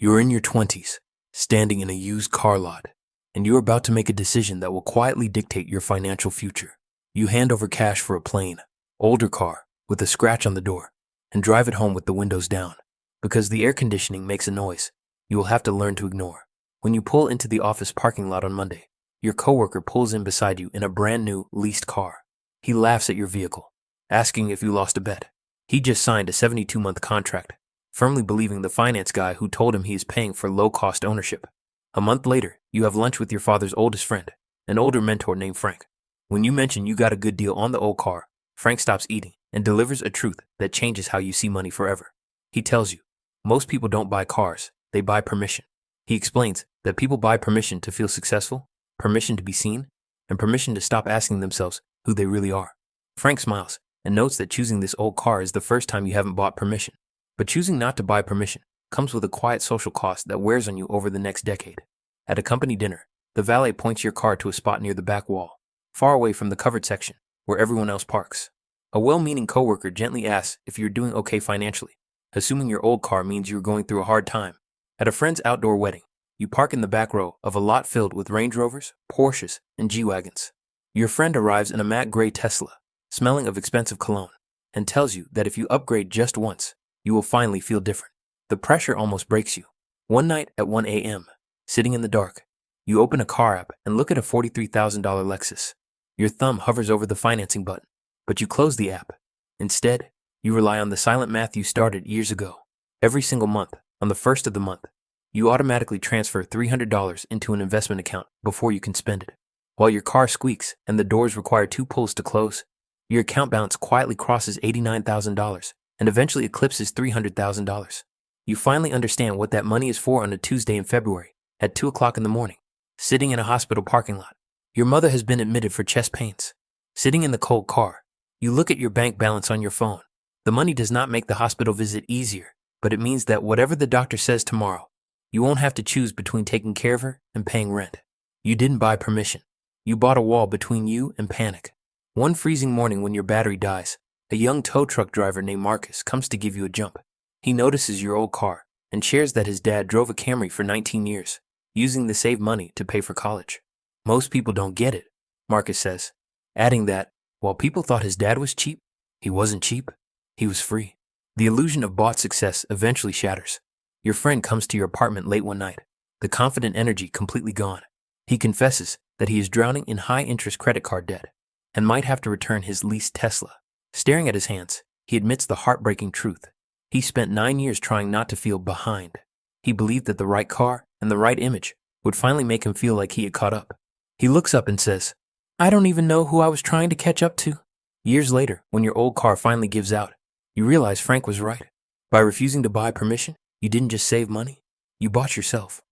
You're in your 20s, standing in a used car lot, and you're about to make a decision that will quietly dictate your financial future. You hand over cash for a plain, older car with a scratch on the door and drive it home with the windows down. Because the air conditioning makes a noise you will have to learn to ignore. When you pull into the office parking lot on Monday, your coworker pulls in beside you in a brand new leased car. He laughs at your vehicle, asking if you lost a bet. He just signed a 72-month contract, firmly believing the finance guy who told him he is paying for low-cost ownership. A month later, you have lunch with your father's oldest friend, an older mentor named Frank. When you mention you got a good deal on the old car, Frank stops eating and delivers a truth that changes how you see money forever. He tells you, most people don't buy cars, they buy permission. He explains that people buy permission to feel successful, permission to be seen, and permission to stop asking themselves who they really are. Frank smiles and notes that choosing this old car is the first time you haven't bought permission. But choosing not to buy permission comes with a quiet social cost that wears on you over the next decade. At a company dinner, the valet points your car to a spot near the back wall, far away from the covered section, where everyone else parks. A well-meaning coworker gently asks if you're doing okay financially, assuming your old car means you're going through a hard time. At a friend's outdoor wedding, you park in the back row of a lot filled with Range Rovers, Porsches, and G-Wagons. Your friend arrives in a matte gray Tesla, smelling of expensive cologne, and tells you that if you upgrade just once, you will finally feel different. The pressure almost breaks you. One night at 1 a.m., sitting in the dark, you open a car app and look at a $43,000 Lexus. Your thumb hovers over the financing button, but you close the app. Instead, you rely on the silent math you started years ago. Every single month, on the first of the month, you automatically transfer $300 into an investment account before you can spend it. While your car squeaks and the doors require 2 pulls to close, your account balance quietly crosses $89,000 and eventually eclipses $300,000. You finally understand what that money is for on a Tuesday in February at 2 o'clock in the morning, sitting in a hospital parking lot. Your mother has been admitted for chest pains. Sitting in the cold car, you look at your bank balance on your phone. The money does not make the hospital visit easier, but it means that whatever the doctor says tomorrow, you won't have to choose between taking care of her and paying rent. You didn't buy permission. You bought a wall between you and panic. One freezing morning when your battery dies, a young tow truck driver named Marcus comes to give you a jump. He notices your old car and shares that his dad drove a Camry for 19 years, using the saved money to pay for college. Most people don't get it, Marcus says, adding that, while people thought his dad was cheap, he wasn't cheap, he was free. The illusion of bought success eventually shatters. Your friend comes to your apartment late one night, the confident energy completely gone. He confesses that he is drowning in high-interest credit card debt and might have to return his leased Tesla. Staring at his hands, he admits the heartbreaking truth. He spent 9 years trying not to feel behind. He believed that the right car and the right image would finally make him feel like he had caught up. He looks up and says, "I don't even know who I was trying to catch up to." Years later, when your old car finally gives out, you realize Frank was right. By refusing to buy permission, you didn't just save money, you bought yourself.